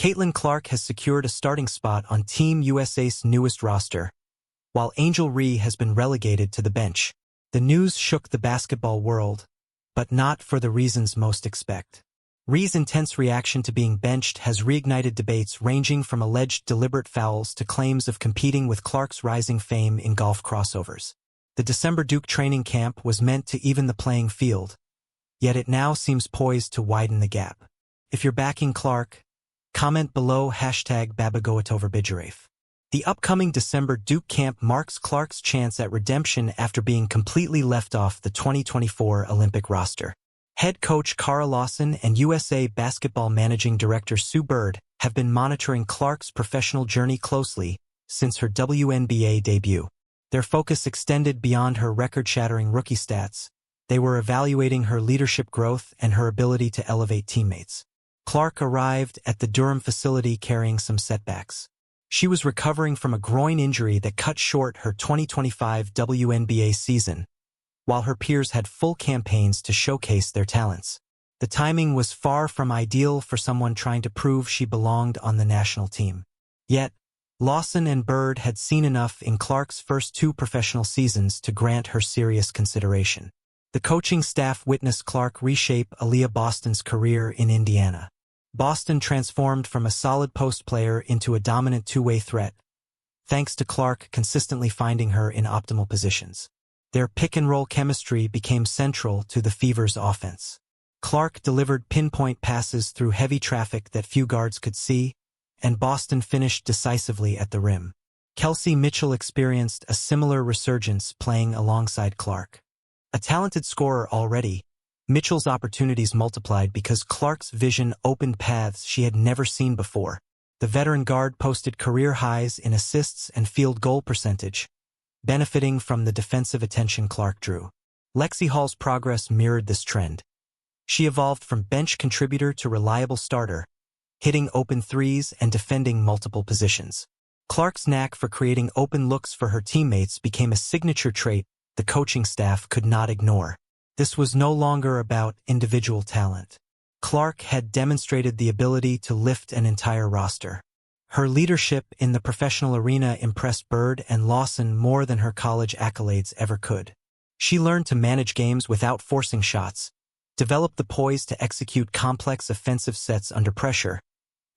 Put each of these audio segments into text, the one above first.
Caitlin Clark has secured a starting spot on Team USA's newest roster, while Angel Reese has been relegated to the bench. The news shook the basketball world, but not for the reasons most expect. Reese's intense reaction to being benched has reignited debates ranging from alleged deliberate fouls to claims of competing with Clark's rising fame in golf crossovers. The December Duke training camp was meant to even the playing field, yet it now seems poised to widen the gap. If you're backing Clark, comment below #Babagoatoverbijarafe. The upcoming December Duke camp marks Clark's chance at redemption after being completely left off the 2024 Olympic roster. Head coach Kara Lawson and USA Basketball Managing Director Sue Bird have been monitoring Clark's professional journey closely since her WNBA debut. Their focus extended beyond her record-shattering rookie stats. They were evaluating her leadership growth and her ability to elevate teammates. Clark arrived at the Durham facility carrying some setbacks. She was recovering from a groin injury that cut short her 2025 WNBA season, while her peers had full campaigns to showcase their talents. The timing was far from ideal for someone trying to prove she belonged on the national team. Yet, Lawson and Bird had seen enough in Clark's first 2 professional seasons to grant her serious consideration. The coaching staff witnessed Clark reshape Aaliyah Boston's career in Indiana. Boston transformed from a solid post player into a dominant two-way threat, thanks to Clark consistently finding her in optimal positions. Their pick-and-roll chemistry became central to the Fever's offense. Clark delivered pinpoint passes through heavy traffic that few guards could see, and Boston finished decisively at the rim. Kelsey Mitchell experienced a similar resurgence playing alongside Clark. A talented scorer already, Mitchell's opportunities multiplied because Clark's vision opened paths she had never seen before. The veteran guard posted career highs in assists and field goal percentage, benefiting from the defensive attention Clark drew. Lexi Hall's progress mirrored this trend. She evolved from bench contributor to reliable starter, hitting open threes and defending multiple positions. Clark's knack for creating open looks for her teammates became a signature trait the coaching staff could not ignore. This was no longer about individual talent. Clark had demonstrated the ability to lift an entire roster. Her leadership in the professional arena impressed Bird and Lawson more than her college accolades ever could. She learned to manage games without forcing shots, developed the poise to execute complex offensive sets under pressure,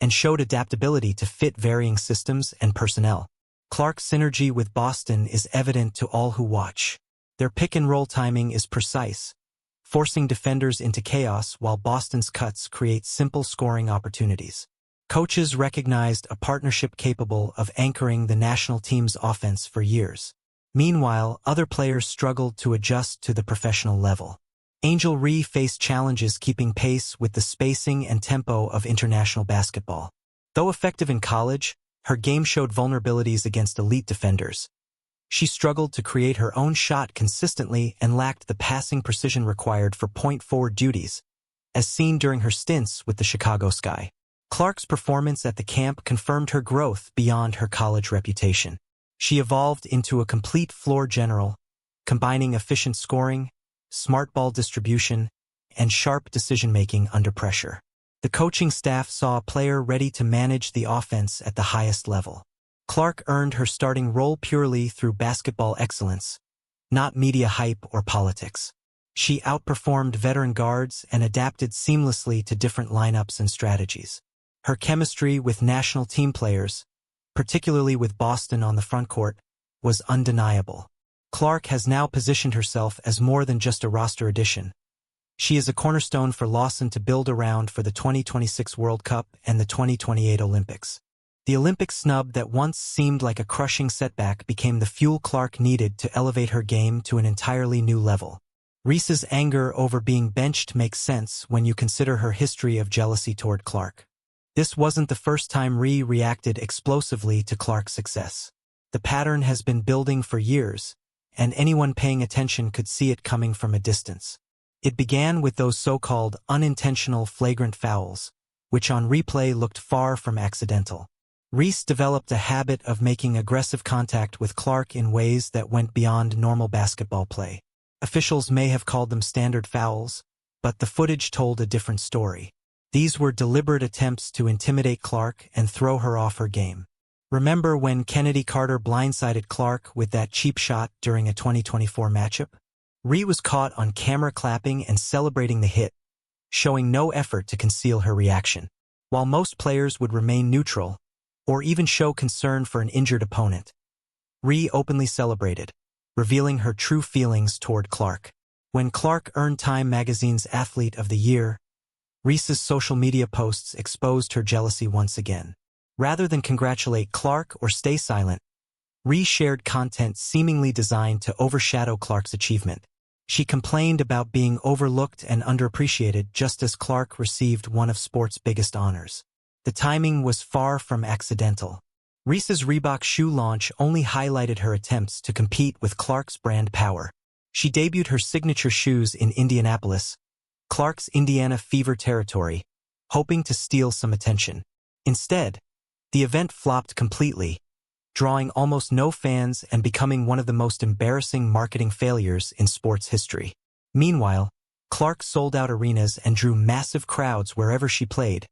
and showed adaptability to fit varying systems and personnel. Clark's synergy with Boston is evident to all who watch. Their pick-and-roll timing is precise, forcing defenders into chaos while Boston's cuts create simple scoring opportunities. Coaches recognized a partnership capable of anchoring the national team's offense for years. Meanwhile, other players struggled to adjust to the professional level. Angel Reese faced challenges keeping pace with the spacing and tempo of international basketball. Though effective in college, her game showed vulnerabilities against elite defenders. She struggled to create her own shot consistently and lacked the passing precision required for point forward duties, as seen during her stints with the Chicago Sky. Clark's performance at the camp confirmed her growth beyond her college reputation. She evolved into a complete floor general, combining efficient scoring, smart ball distribution, and sharp decision-making under pressure. The coaching staff saw a player ready to manage the offense at the highest level. Clark earned her starting role purely through basketball excellence, not media hype or politics. She outperformed veteran guards and adapted seamlessly to different lineups and strategies. Her chemistry with national team players, particularly with Boston on the frontcourt, was undeniable. Clark has now positioned herself as more than just a roster addition. She is a cornerstone for Lawson to build around for the 2026 World Cup and the 2028 Olympics. The Olympic snub that once seemed like a crushing setback became the fuel Clark needed to elevate her game to an entirely new level. Reese's anger over being benched makes sense when you consider her history of jealousy toward Clark. This wasn't the first time Reese reacted explosively to Clark's success. The pattern has been building for years, and anyone paying attention could see it coming from a distance. It began with those so-called unintentional flagrant fouls, which on replay looked far from accidental. Reese developed a habit of making aggressive contact with Clark in ways that went beyond normal basketball play. Officials may have called them standard fouls, but the footage told a different story. These were deliberate attempts to intimidate Clark and throw her off her game. Remember when Kennedy Carter blindsided Clark with that cheap shot during a 2024 matchup? Rhee was caught on camera clapping and celebrating the hit, showing no effort to conceal her reaction. While most players would remain neutral, or even show concern for an injured opponent, Rhee openly celebrated, revealing her true feelings toward Clark. When Clark earned Time magazine's Athlete of the Year, Reese's social media posts exposed her jealousy once again. Rather than congratulate Clark or stay silent, Rhee shared content seemingly designed to overshadow Clark's achievement. She complained about being overlooked and underappreciated just as Clark received one of sport's biggest honors. The timing was far from accidental. Reese's Reebok shoe launch only highlighted her attempts to compete with Clark's brand power. She debuted her signature shoes in Indianapolis, Clark's Indiana fever territory, hoping to steal some attention. Instead, the event flopped completely, drawing almost no fans and becoming one of the most embarrassing marketing failures in sports history. Meanwhile, Clark sold out arenas and drew massive crowds wherever she played,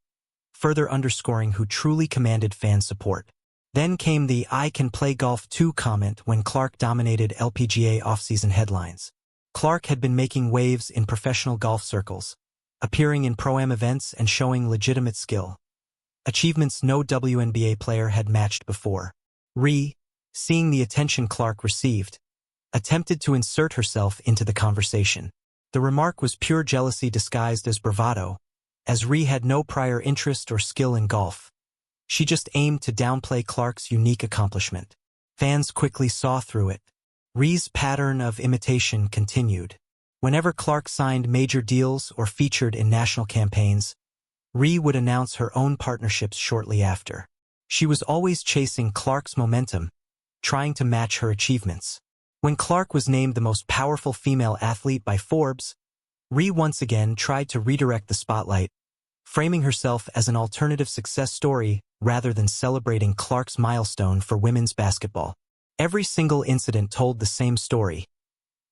further underscoring who truly commanded fan support. Then came the "I can play golf too" comment when Clark dominated LPGA offseason headlines. Clark had been making waves in professional golf circles, appearing in pro-am events and showing legitimate skill, achievements no WNBA player had matched before. Rhee, seeing the attention Clark received, attempted to insert herself into the conversation. The remark was pure jealousy disguised as bravado, as Rhee had no prior interest or skill in golf. She just aimed to downplay Clark's unique accomplishment. Fans quickly saw through it. Rhee's pattern of imitation continued. Whenever Clark signed major deals or featured in national campaigns, Rhee would announce her own partnerships shortly after. She was always chasing Clark's momentum, trying to match her achievements. When Clark was named the most powerful female athlete by Forbes, Rhee once again tried to redirect the spotlight, framing herself as an alternative success story rather than celebrating Clark's milestone for women's basketball. Every single incident told the same story.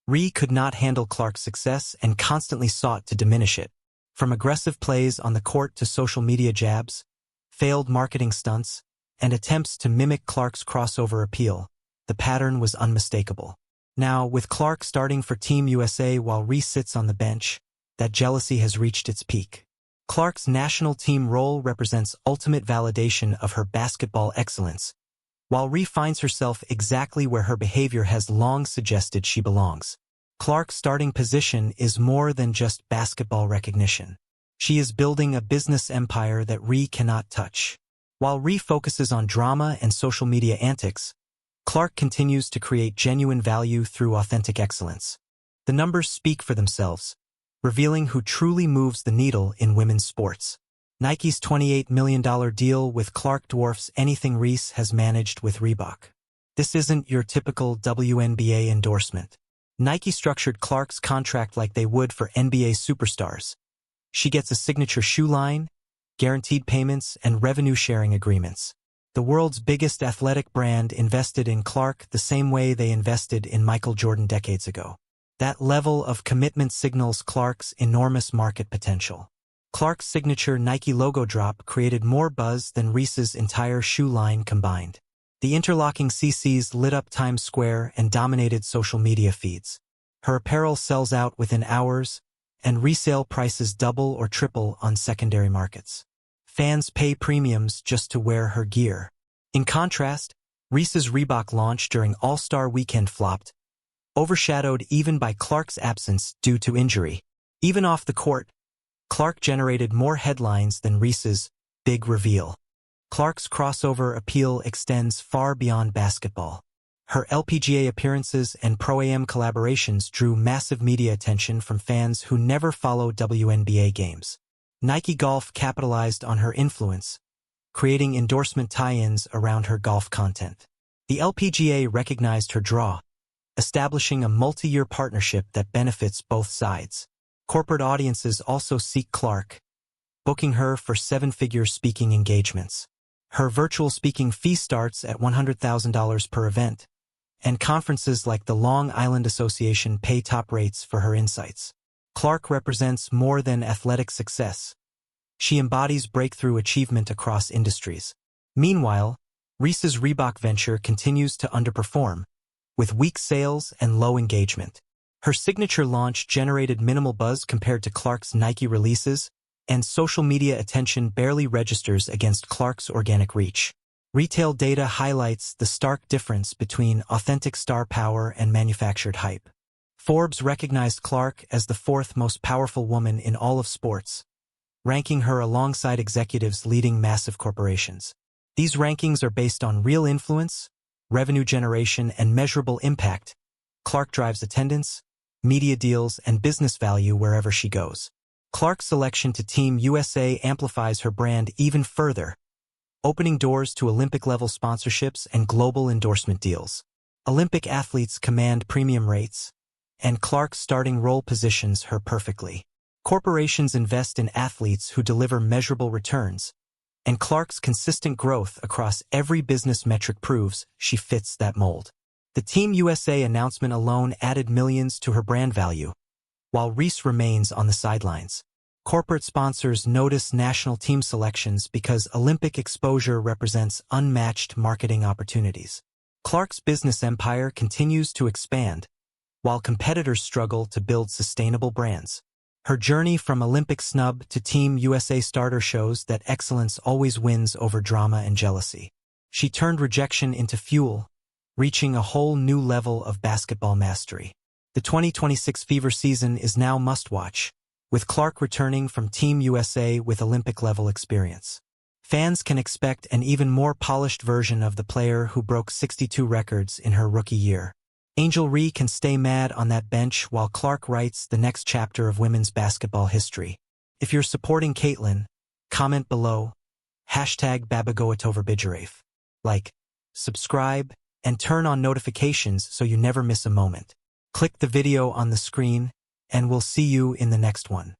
Rhee could not handle Clark's success and constantly sought to diminish it. From aggressive plays on the court to social media jabs, failed marketing stunts, and attempts to mimic Clark's crossover appeal, the pattern was unmistakable. Now, with Clark starting for Team USA while Rhee sits on the bench, that jealousy has reached its peak. Clark's national team role represents ultimate validation of her basketball excellence, while Rhee finds herself exactly where her behavior has long suggested she belongs. Clark's starting position is more than just basketball recognition. She is building a business empire that Rhee cannot touch. While Rhee focuses on drama and social media antics, Clark continues to create genuine value through authentic excellence. The numbers speak for themselves, revealing who truly moves the needle in women's sports. Nike's $28 million deal with Clark dwarfs anything Reese has managed with Reebok. This isn't your typical WNBA endorsement. Nike structured Clark's contract like they would for NBA superstars. She gets a signature shoe line, guaranteed payments, and revenue-sharing agreements. The world's biggest athletic brand invested in Clark the same way they invested in Michael Jordan decades ago. That level of commitment signals Clark's enormous market potential. Clark's signature Nike logo drop created more buzz than Reese's entire shoe line combined. The interlocking CCs lit up Times Square and dominated social media feeds. Her apparel sells out within hours, and resale prices double or triple on secondary markets. Fans pay premiums just to wear her gear. In contrast, Reese's Reebok launch during All-Star Weekend flopped, overshadowed even by Clark's absence due to injury. Even off the court, Clark generated more headlines than Reese's big reveal. Clark's crossover appeal extends far beyond basketball. Her LPGA appearances and Pro-Am collaborations drew massive media attention from fans who never follow WNBA games. Nike Golf capitalized on her influence, creating endorsement tie-ins around her golf content. The LPGA recognized her draw, establishing a multi-year partnership that benefits both sides. Corporate audiences also seek Clark, booking her for seven-figure speaking engagements. Her virtual speaking fee starts at $100,000 per event, and conferences like the Long Island Association pay top rates for her insights. Clark represents more than athletic success. She embodies breakthrough achievement across industries. Meanwhile, Reese's Reebok venture continues to underperform, with weak sales and low engagement. Her signature launch generated minimal buzz compared to Clark's Nike releases, and social media attention barely registers against Clark's organic reach. Retail data highlights the stark difference between authentic star power and manufactured hype. Forbes recognized Clark as the fourth most powerful woman in all of sports, ranking her alongside executives leading massive corporations. These rankings are based on real influence, revenue generation, and measurable impact. Clark drives attendance, media deals, and business value wherever she goes. Clark's selection to Team USA amplifies her brand even further, opening doors to Olympic-level sponsorships and global endorsement deals. Olympic athletes command premium rates, and Clark's starting role positions her perfectly. Corporations invest in athletes who deliver measurable returns, and Clark's consistent growth across every business metric proves she fits that mold. The Team USA announcement alone added millions to her brand value, while Reese remains on the sidelines. Corporate sponsors notice national team selections because Olympic exposure represents unmatched marketing opportunities. Clark's business empire continues to expand, while competitors struggle to build sustainable brands. Her journey from Olympic snub to Team USA starter shows that excellence always wins over drama and jealousy. She turned rejection into fuel, reaching a whole new level of basketball mastery. The 2026 Fever season is now must-watch, with Clark returning from Team USA with Olympic-level experience. Fans can expect an even more polished version of the player who broke 62 records in her rookie year. Angel Reese can stay mad on that bench while Clark writes the next chapter of women's basketball history. If you're supporting Caitlin, comment below, #Babagoatoverbijarafe. Like, subscribe, and turn on notifications so you never miss a moment. Click the video on the screen, and we'll see you in the next one.